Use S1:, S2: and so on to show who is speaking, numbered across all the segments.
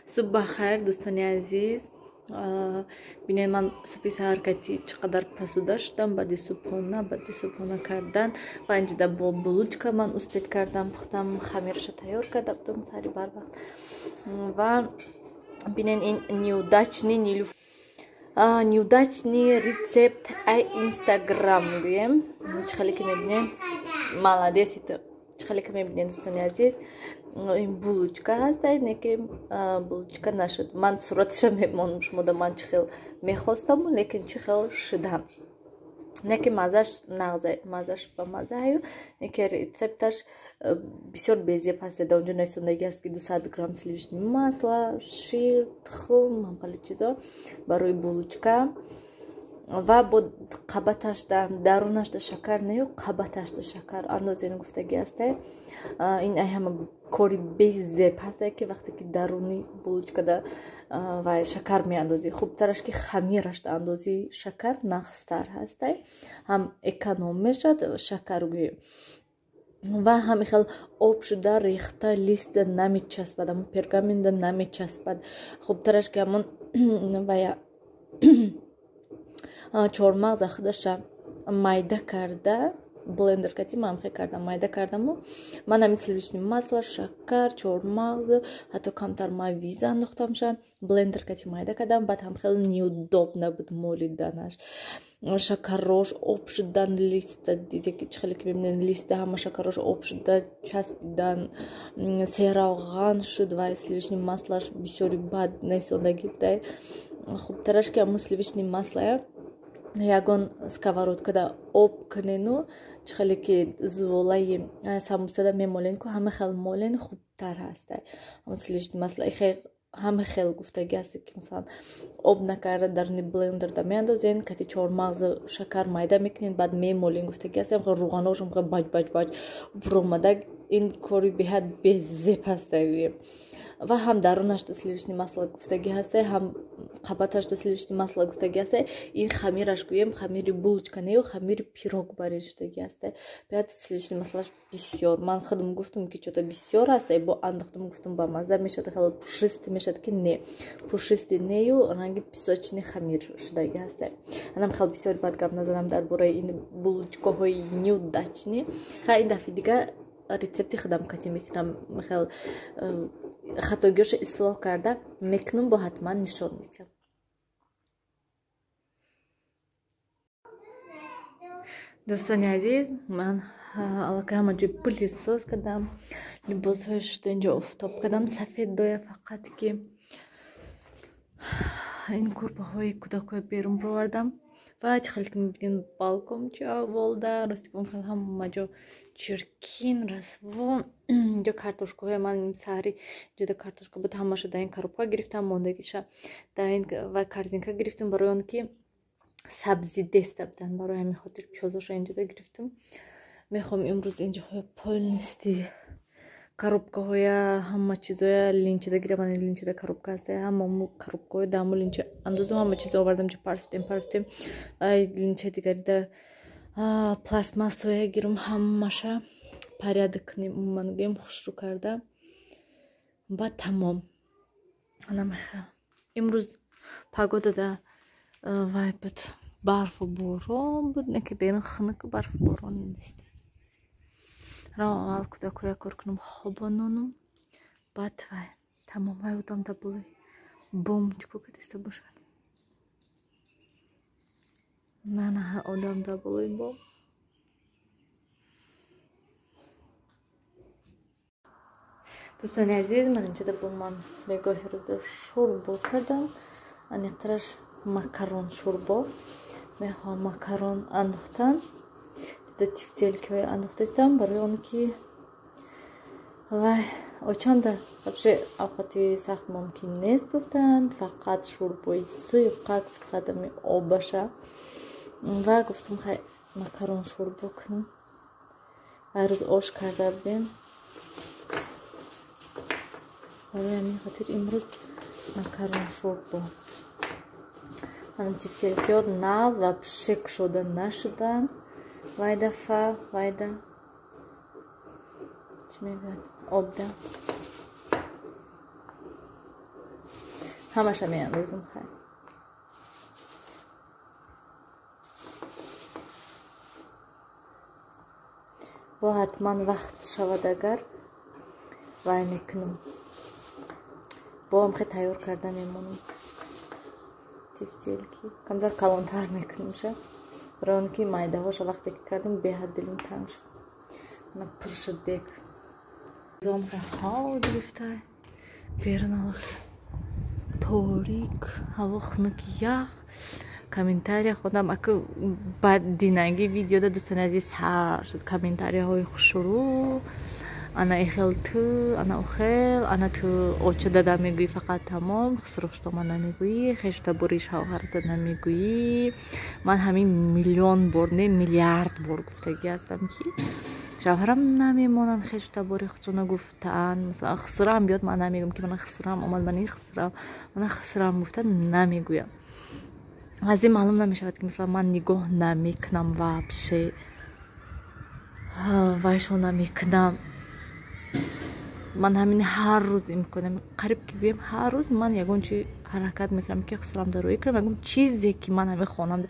S1: صبح خیر دوستان عزیز. ببینید من صبح سحر کتی چقدر پسو داشتم بعد صبحانه کردن و اینجا با بلوچکا من اسپید کردم پختم خمیرش تیار کردم سری بر وقت و ببینید این неудачный рецепт Instagram میگم چخالی که میبینید молодец چخالی که میبینید دوستان عزیز این بلوچکا هست اینه که بلوچکا نشد من صورتش میمونم شما دا من چخیل میخواستم لیکن چخیل شدم نه که مزهش با مزه هایو نه که рецепташ بسیار безе пастеда اونجا نشوندگی است که 200 گرم сливочное масло шир тхл мампали чизо барои булочка و با قبطش درونش دا شکر نیو قبطش دا شکر اندازه اینو گفتگی هسته این همه کاری بیزه هسته که وقتی که درونی بلوچکا دا و شکر می اندازی خوب ترش که خمیرش دا اندازی شکر نقصتر هسته هم اکانوم میشد شکر گوی و همین خیلی آب شده ریخته لیست نمی چسبد همون پرگامین دا نمی چسبد خوب ترش که همون و چهارمغز خودش майда کرده блендер کردم من خیلی کردم майда کردم و من همین سلیویچنی масло شکر چهارمغز حتی کمتر مایویز انداختم شم блендер کردم майда کردم بعد هم خیلی неудобно بود مولیدنش شکرش آب شدن لیست دیدی که خیلی که ببینید لیست همه شکرش آب شده چسبیدن سیراغان شد و سلیویچنی маслоش بسیاری بد نسوندگی بوده خوب ترش که همون سلیویچنی масло ягон сковородкада об кунену чихеле ки зуволаи самусада мемолен ку ҳама хел молен хубтар ҳаста ҳамн сливочное масло ҳама хел гуфтаги аст ки масалан об накарда дарни блендерда меандозен кати чормағзи шакар майда мекунен баъд мемолен гуфтаги аст руғаношам баҷ буромада ин кори беҳад безеб ҳастаи و هم درونش دا سلیویچنی масло گفتگی هسته هم قبطش دا سلیویچنی масло گفتگی هسته این خمیرش گویم خمیر بولچکا نیو خمیر پیروگ برای شدگی هسته بیاد سلیویچنی маслоش بسیار من خودم گفتم که چطور بسیار هسته با انداختم گفتم با مزه میشد خیلی پوشستی میشد که نه پوشستی نیو رنگ پیساچنی خمیر شدگی هسته منم خیلی بسیار بد گپ نزدم درباره این بولچکاهای неудачні خیلی این دفعه دیگه рецепти худам кати мекунам хел хатогиёшо ислоҳ карда мекунам бо ҳатман нишон медиҳам дӯстони азиз ман аллакай ҳама ҷои пилисоз кардам либосҳояшро инҷо офтоб кардам сафедоя фақат ки ин курпаҳои кӯдакҳои берун провардам و چخیلی که میبینین بالکن چه والده راستی که اون همه جا چرکین رسوا اینجا کارتوشکا های من این سحری اینجا کارتوشکا بود همه شده این کاروبا گرفتم موندگیش در این و کارزینکا گرفتم برای اون که سبزی دست بدن برای همین خاطر پیازش اینجا گرفتم میخوام امروز اینجا های پولنستی коробкаҳои ҳама чизоя линчада гирабан линчада коробка ҳаста ҳамамо коробкаҳои даму линча андозу ҳама чиз овардам ҷо парфитем линчаи дигарида пластмассоя гирам ҳамаша порядок ман гӯем хушрӯ карда ва тамом намехел имрӯз погодада вай буд барфу борон буд не ки берун хунук барфу борон нест аввал кӯдакҳоя кор кунам хобононум баъд вай тамом ҳай одамда болои бомчко кадиста бошад нана одамда болои бом дӯстони азиз ман инҷода бо ман бегоҳи рӯзда шӯрбо кардам аниқтараш макарон шӯрбо мехоҳам макарон андохтан тефтелькаҳои андохтастам барои он ки вай очамда вообще авқати сахт мумкин нест гуфтанд фақат шӯрбои суйқак фақатами обаша ва гуфтам хай макарон шӯрбо кунам ҳар рӯз ош карда будем барои ҳамин хотир имрӯз макарон шӯрбо ман тефтелькиҳо нағз ва пшек шуда нашуданд вайда фа вайда чӣ мегӯяд обда ҳамаша меандозам. Хай бо ҳатман вақт шавад агар вай мекунам. боам хе тайёр карда мемонам. тифтилки камтар калонтар мекунам ша. برای که مایده هاش وقتی که کردم به حد دلم تنگ شد. من پر شد دیگ. زام هوا گرفته. بیرون الله تاریک هوا خنک یخ. کامنتاری خودم اگه بعد دینگی ویدیو داد دوستان عزیز سر شد. کامنتاری های خوشرو. انا اخل تو، انا اخل، انا تو آچه داده میگویی فقط تمام خسروش تو من نمیگویی خشت بریش هاورد نمیگویی من همین میلیون بار نه میلیارد بار گفتگی هستم که شوهرم نمیمونن خشت بری خودشون گفتن مثلا خسرم بیاد من نمیگم که من خسرم اومد من خسرم گفتن نمیگویم از این معلوم نمیشود که مثلا من نگاه نمیکنم وابشه وایشون نمیکنم من همین هر روز میکنم قریب که بگم هر روز من یگون چی حرکت میکنم که خسرم در روی کنم یگون چیزی که من همین خونم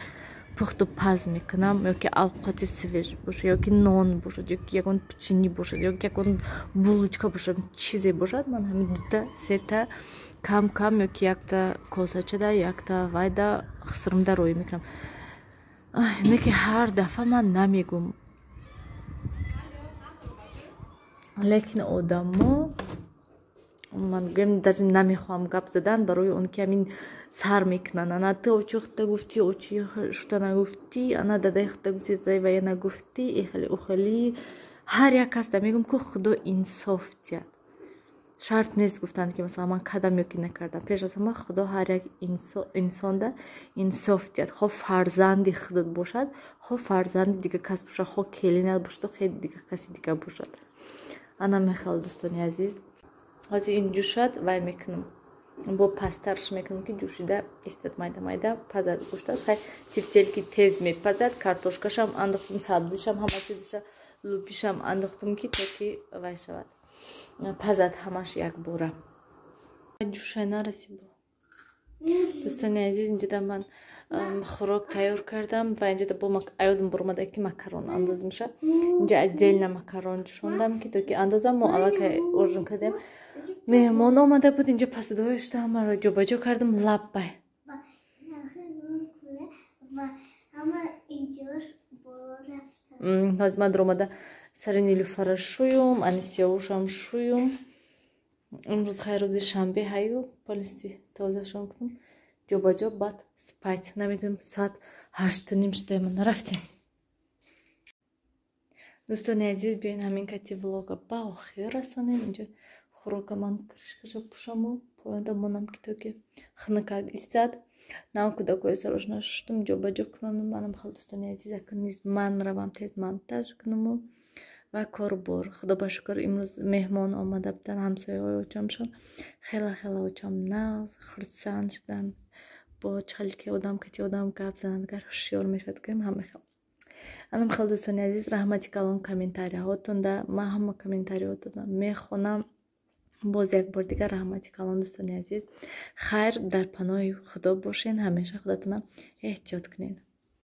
S1: پخت و پز میکنم یا که اوقات سویج باشه یا که نان باشد یا که یگون پچینی باشد یا که یگون بولوچکا باشد چیزی باشد من همین دوتا سه کم کم یا که یک تا کوساچه دا یک تا وایدا خسرم در روی میکنم میگه هر دفعه من نمیگم لیکن آدما من گم در نمیخوام گپ زدن برای اون که همین سر میکنن انا تو چخته گفتی او چی شتا نگفتی انا داده خته گفتی زای و یا نگفتی اخلی هر یک کس میگم که خدا انصاف دید شرط نیست گفتن که مثلا من کدام یکی نکردم پیش از همه خدا هر یک انسان ده انصاف دید خب فرزندی خودت باشد خب فرزندی دیگه کس باشد خب کلینل باشد خیلی دیگه کسی دیگه باشد انا میخوام دوستانی عزیز از این جوشد وای میکنم با پسترش میکنم که جوشیده استاد مایده پزد گوشتش خیلی تیفتیل که تیز میپزد کارتوشکاشم انداختم سبزیشم همه چیزش لوپیشم انداختم که تا که وای شود پزد همش یک بوره جوشه نرسی با دوستانی عزیز اینجا من خوراک تیار کردم و اینجا با ایادم برمده که مکرون انداز میشه اینجا اجل مکرون شوندم که تا که اندازم و علاقه ارژن کردم مهمان آمده بود اینجا پس دوشته همه را جا بجا کردم لب بای از من درمده سر نیلوفر شویم انیسیاوشم شویم امروز خیلی روز شنبه هایو پالیستی تازه شون کردم جا بجا بعد سپایت نمیدونم ساعت 8:30 شده من نرفتیم دوستان عزیز بیاین همین کتی влога با آخر رسانیم اینجا خوراک من крышкаша пушаму пояда монам китоки хнакаг истад нам куда кое срочно штум жо баҷо кунам манам хал достони азиз акун низ ман равам тез монтаж кунаму ва кор бор худо ба шукр имрӯз меҳмон омада будан ҳамсояҳои очамшон хела очам нағз хурсанд шудан бо чихали ки одам кати одам гап занад гар ҳушёр мешавад гӯем ҳама хел анам хел достони азиз раҳмати калон комментарияҳотонда ман ҳама комментариҳотонда мехонам باز یک بار دیگر رحمتی کلان دوستانی عزیز خیر در پناه خدا باشین همیشه خودتون احتیاط کنین